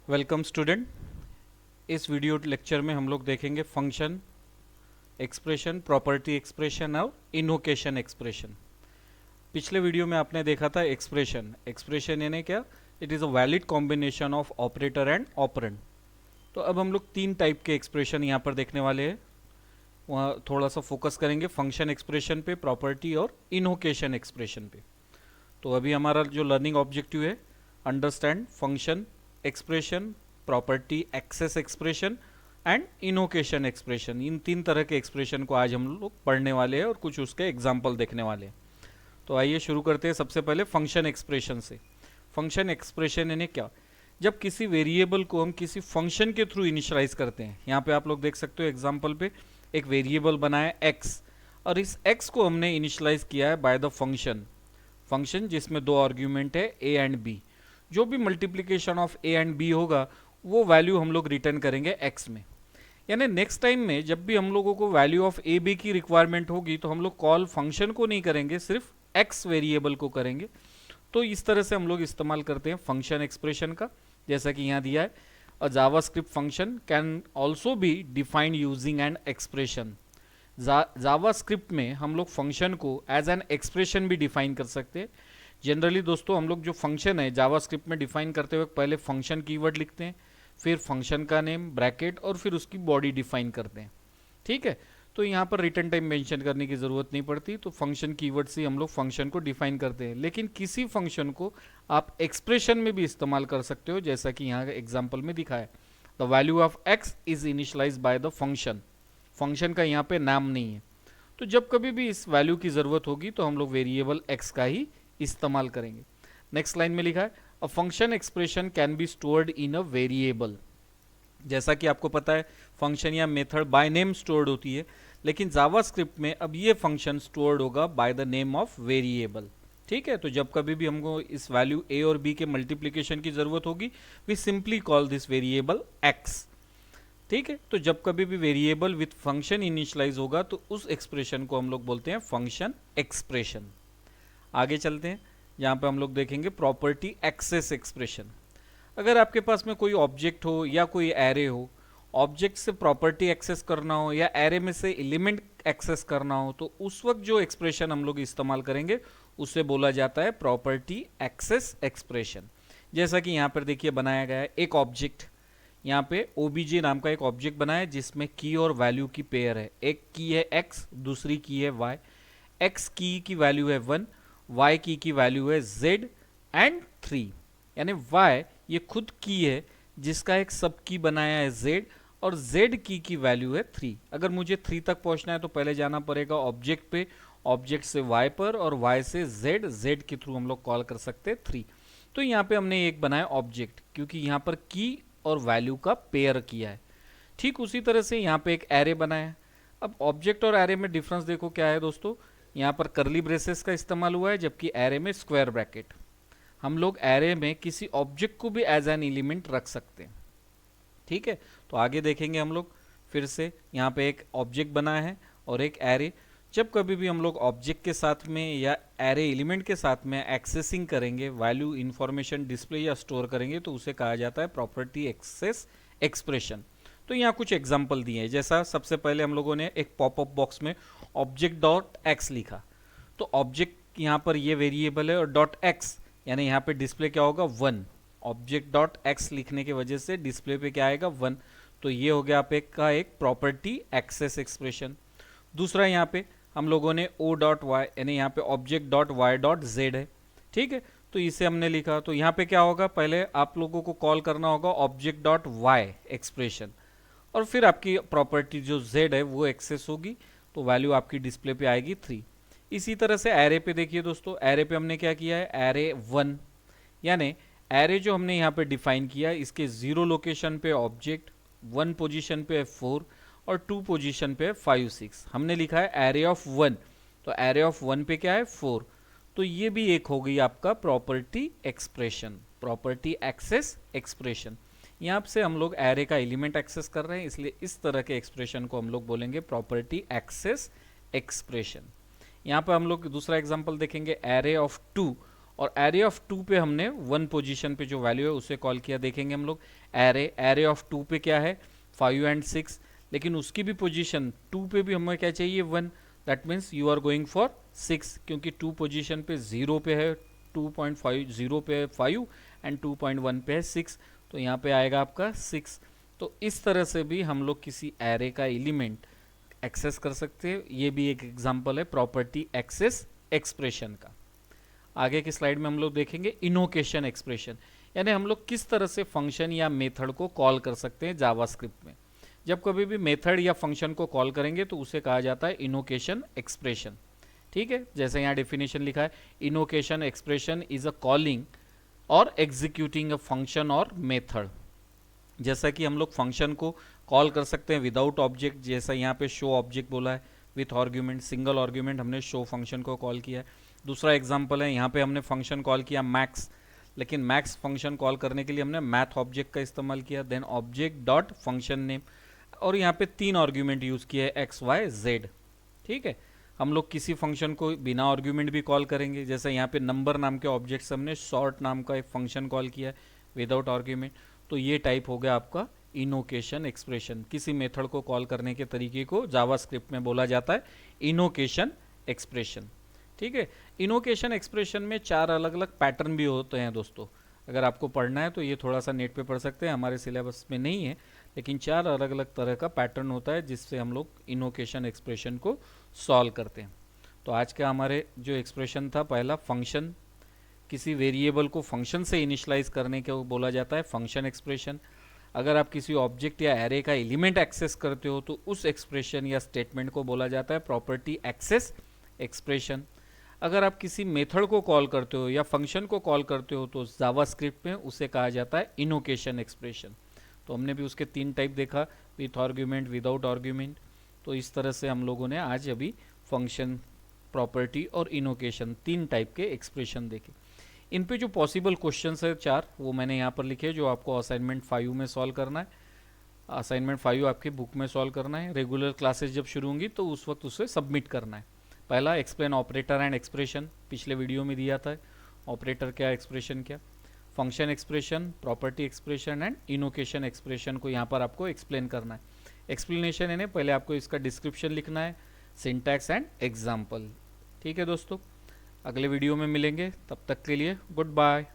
Welcome student. इस video lecture में हम लोग देखेंगे फंक्शन एक्सप्रेशन, प्रॉपर्टी एक्सप्रेशन और इन्वोकेशन एक्सप्रेशन। पिछले वीडियो में आपने देखा था एक्सप्रेशन। एक्सप्रेशन यानी क्या? It is a valid combination of operator and operand. तो अब हम लोग तीन टाइप के एक्सप्रेशन यहाँ पर देखने वाले हैं। वहाँ थोड़ा सा फोकस करेंगे फंक्शन एक्सप्रेशन पे, प्रॉपर्टी और इन्वोकेशन एक्सप्रेशन पे। तो अभी हमारा जो लर्निंग ऑब्जेक्टिव है, understand function expression, property access expression and invocation expression. इन तीन तरह के एक्सप्रेशन को आज हम लोग पढ़ने वाले हैं और कुछ उसके एग्जाम्पल देखने वाले हैं। तो आइए शुरू करते हैं सबसे पहले फंक्शन एक्सप्रेशन से। फंक्शन एक्सप्रेशन यानी क्या? जब किसी वेरिएबल को हम किसी फंक्शन के थ्रू इनिशियलाइज करते हैं। यहाँ पे आप लोग देख सकते हो एग्जाम्पल पे एक वेरिएबल बनाया एक्स, और इस एक्स को हमने इनिशियलाइज किया है बाय द फंक्शन जिसमें दो आर्ग्यूमेंट है ए एंड बी। जो भी multiplication of A and B होगा वो वैल्यू हम लोग रिटर्न करेंगे एक्स में। यानी नेक्स्ट टाइम में जब भी हम लोगों को वैल्यू ऑफ ए बी की रिक्वायरमेंट होगी तो हम लोग कॉल फंक्शन को नहीं करेंगे, सिर्फ एक्स वेरिएबल को करेंगे। तो इस तरह से हम लोग इस्तेमाल करते हैं फंक्शन एक्सप्रेशन का, जैसा कि यहाँ दिया है। अ JavaScript function can also be defined using an expression. JavaScript में हम लोग फंक्शन को एज एन एक्सप्रेशन भी डिफाइन कर सकते हैं। जनरली दोस्तों हम लोग जो फंक्शन है जावास्क्रिप्ट में डिफाइन करते हुए पहले फंक्शन कीवर्ड लिखते हैं, फिर फंक्शन का नेम ब्रैकेट और फिर उसकी बॉडी डिफाइन करते हैं। ठीक है, तो यहाँ पर रिटर्न टाइम मेंशन करने की ज़रूरत नहीं पड़ती। तो फंक्शन कीवर्ड से हम लोग फंक्शन को डिफाइन करते हैं। लेकिन किसी फंक्शन को आप एक्सप्रेशन में भी इस्तेमाल कर सकते हो, जैसा कि यहाँ एग्जाम्पल में दिखा है। The value of X is initialise by the function. Function का यहाँ पे नाम नहीं है। तो जब कभी भी इस वैल्यू की ज़रूरत होगी तो हम लोग वेरिएबल एक्स का ही इस्तेमाल करेंगे। नेक्स्ट लाइन में लिखा है a function expression can be stored in a variable. जैसा कि आपको पता है फंक्शन या मेथड बाय नेम स्टोर्ड होती है, लेकिन जावास्क्रिप्ट में अब ये फंक्शन स्टोर्ड होगा by the name of variable. ठीक है, तो जब कभी भी हमको इस वैल्यू ए और बी के मल्टीप्लिकेशन की जरूरत होगी, we simply call this variable X. ठीक है, तो जब कभी भी वेरिएबल विथ फंक्शन इनिशियलाइज होगा तो उस एक्सप्रेशन को हम लोग बोलते हैं फंक्शन एक्सप्रेशन। आगे चलते हैं, यहाँ पे हम लोग देखेंगे प्रॉपर्टी एक्सेस एक्सप्रेशन। अगर आपके पास में कोई ऑब्जेक्ट हो या कोई एरे हो, ऑब्जेक्ट से प्रॉपर्टी एक्सेस करना हो या एरे में से एलिमेंट एक्सेस करना हो, तो उस वक्त जो एक्सप्रेशन हम लोग इस्तेमाल करेंगे उसे बोला जाता है प्रॉपर्टी एक्सेस एक्सप्रेशन। जैसा कि यहाँ पर देखिए बनाया गया है एक ऑब्जेक्ट। यहाँ पे ओबीजे नाम का एक ऑब्जेक्ट बना है जिसमें की और वैल्यू की पेयर है। एक की है एक्स, दूसरी की है वाई। एक्स की वैल्यू है 1, वाई की वैल्यू है z एंड 3। यानी y ये खुद की है जिसका एक सब की बनाया है z, और z की वैल्यू है 3। अगर मुझे 3 तक पहुंचना है तो पहले जाना पड़ेगा ऑब्जेक्ट पे, ऑब्जेक्ट से y पर और y से z के थ्रू हम लोग कॉल कर सकते हैं 3। तो यहाँ पे हमने एक बनाया ऑब्जेक्ट क्योंकि यहाँ पर की और वैल्यू का पेयर किया है। ठीक उसी तरह से यहाँ पे एक एरे बनाया है। अब ऑब्जेक्ट और एरे में डिफरेंस देखो क्या है दोस्तों। यहाँ पर करली ब्रेसेस का इस्तेमाल हुआ है जबकि एरे में स्क्वायर ब्रैकेट। हम लोग एरे में किसी ऑब्जेक्ट को भी एज एन एलिमेंट रख सकते हैं। ठीक है, तो आगे देखेंगे हम लोग फिर से। यहाँ पे एक ऑब्जेक्ट बना है और एक एरे। जब कभी भी हम लोग ऑब्जेक्ट के साथ में या एरे एलिमेंट के साथ में एक्सेसिंग करेंगे, वैल्यू इंफॉर्मेशन डिस्प्ले या स्टोर करेंगे, तो उसे कहा जाता है प्रॉपर्टी एक्सेस एक्सप्रेशन। तो यहाँ कुछ एग्जाम्पल दिए हैं। जैसा सबसे पहले हम लोगों ने एक पॉपअप बॉक्स में ऑब्जेक्ट डॉट एक्स लिखा, तो ऑब्जेक्ट यहाँ पर ये वेरिएबल है और डॉट एक्स यानी यहाँ पे डिस्प्ले क्या होगा 1। ऑब्जेक्ट डॉट एक्स लिखने की वजह से डिस्प्ले पे क्या आएगा 1। तो ये हो गया आप एक का एक प्रॉपर्टी एक्सेस एक्सप्रेशन। दूसरा यहाँ पे हम लोगों ने ओ डॉट वाई यानी यहाँ पे object dot Y dot Z है। ठीक है, तो इसे हमने लिखा, तो यहाँ पे क्या होगा, पहले आप लोगों को कॉल करना होगा ऑब्जेक्ट डॉट वाई एक्सप्रेशन, और फिर आपकी प्रॉपर्टी जो z है वो एक्सेस होगी, तो वैल्यू आपकी डिस्प्ले पे आएगी 3। इसी तरह से एरे पे देखिए दोस्तों, एरे पे हमने क्या किया है, एरे 1 यानी एरे जो हमने यहाँ पे डिफाइन किया है इसके 0 लोकेशन पे ऑब्जेक्ट, 1 पोजीशन पे है 4 और 2 पोजीशन पे है 5 6। हमने लिखा है एरे ऑफ 1, तो एरे ऑफ 1 पे क्या है 4। तो ये भी एक हो गई आपका property expression, property access expression. यहाँ से हम लोग एरे का एलिमेंट एक्सेस कर रहे हैं, इसलिए इस तरह के एक्सप्रेशन को हम लोग बोलेंगे प्रॉपर्टी एक्सेस एक्सप्रेशन। यहाँ पे हम लोग दूसरा एग्जांपल देखेंगे एरे ऑफ 2 और एरे ऑफ 2 पे हमने 1 पोजीशन पे जो वैल्यू है उसे कॉल किया। देखेंगे हम लोग एरे ऑफ 2 पे क्या है 5 एंड 6, लेकिन उसकी भी पोजीशन 2 पे भी हमें क्या चाहिए 1, that means you are going for 6, क्योंकि 2 पोजीशन पे 0 पे है 2.5, 0 पे है 5 एंड 2.1 पे है 6, तो यहाँ पे आएगा आपका 6। तो इस तरह से भी हम लोग किसी एरे का एलिमेंट एक्सेस कर सकते हैं। ये भी एक एग्जांपल है प्रॉपर्टी एक्सेस एक्सप्रेशन का। आगे की स्लाइड में हम लोग देखेंगे इनोकेशन एक्सप्रेशन, यानी हम लोग किस तरह से फंक्शन या मेथड को कॉल कर सकते हैं जावास्क्रिप्ट में। जब कभी भी मेथड या फंक्शन को कॉल करेंगे तो उसे कहा जाता है इनोकेशन एक्सप्रेशन। ठीक है, जैसे यहाँ डेफिनेशन लिखा है, इनोकेशन एक्सप्रेशन इज अ कॉलिंग और एग्जीक्यूटिंग अ फंक्शन और मेथड। जैसा कि हम लोग फंक्शन को कॉल कर सकते हैं विदाउट ऑब्जेक्ट, जैसा यहाँ पे शो ऑब्जेक्ट बोला है, विथ आर्ग्यूमेंट, सिंगल आर्ग्यूमेंट हमने शो फंक्शन को कॉल किया है। दूसरा एग्जांपल है, यहाँ पे हमने फंक्शन कॉल किया मैक्स, लेकिन मैक्स फंक्शन कॉल करने के लिए हमने मैथ ऑब्जेक्ट का इस्तेमाल किया, then object dot function name, और यहाँ पे 3 आर्ग्यूमेंट यूज किया है एक्स वाई जेड। ठीक है, हम लोग किसी फंक्शन को बिना आर्ग्यूमेंट भी कॉल करेंगे, जैसे यहाँ पे नंबर नाम के ऑब्जेक्ट से हमने शॉर्ट नाम का एक फंक्शन कॉल किया है विदाउट आर्ग्यूमेंट। तो ये टाइप हो गया आपका इनोकेशन एक्सप्रेशन। किसी मेथड को कॉल करने के तरीके को जावास्क्रिप्ट में बोला जाता है इनोकेशन एक्सप्रेशन। ठीक है, इनोकेशन एक्सप्रेशन में 4 अलग अलग पैटर्न भी होते हैं दोस्तों। अगर आपको पढ़ना है तो ये थोड़ा सा नेट पे पढ़ सकते हैं, हमारे सिलेबस में नहीं है, लेकिन 4 अलग अलग तरह का पैटर्न होता है जिससे हम लोग इनोकेशन एक्सप्रेशन को सॉल्व करते हैं। तो आज का हमारे जो एक्सप्रेशन था, पहला फंक्शन, किसी वेरिएबल को फंक्शन से इनिशलाइज करने को बोला जाता है फंक्शन एक्सप्रेशन। अगर आप किसी ऑब्जेक्ट या एरे का एलिमेंट एक्सेस करते हो तो उस एक्सप्रेशन या स्टेटमेंट को बोला जाता है प्रॉपर्टी एक्सेस एक्सप्रेशन। अगर आप किसी मेथड को कॉल करते हो या फंक्शन को कॉल करते हो तो जावास्क्रिप्ट में उसे कहा जाता है इनोकेशन एक्सप्रेशन। तो हमने भी उसके 3 टाइप देखा, विथ आर्ग्यूमेंट, विदाउट आर्ग्यूमेंट। तो इस तरह से हम लोगों ने आज अभी फंक्शन, प्रॉपर्टी और इनोकेशन 3 टाइप के एक्सप्रेशन देखे। इन पे जो पॉसिबल क्वेश्चंस है 4, वो मैंने यहाँ पर लिखे जो आपको असाइनमेंट 5 में सॉल्व करना है। असाइनमेंट 5 आपकी बुक में सॉल्व करना है। रेगुलर क्लासेस जब शुरू होंगी तो उस वक्त उसे सबमिट करना है। पहला, एक्सप्लेन ऑपरेटर एंड एक्सप्रेशन, पिछले वीडियो में दिया था, ऑपरेटर क्या, एक्सप्रेशन क्या। Function expression, property expression and invocation expression को यहाँ पर आपको एक्सप्लेन करना है। एक्सप्लेनेशन है, पहले आपको इसका डिस्क्रिप्शन लिखना है, सिंटैक्स एंड एग्जाम्पल। ठीक है दोस्तों, अगले वीडियो में मिलेंगे, तब तक के लिए गुड बाय।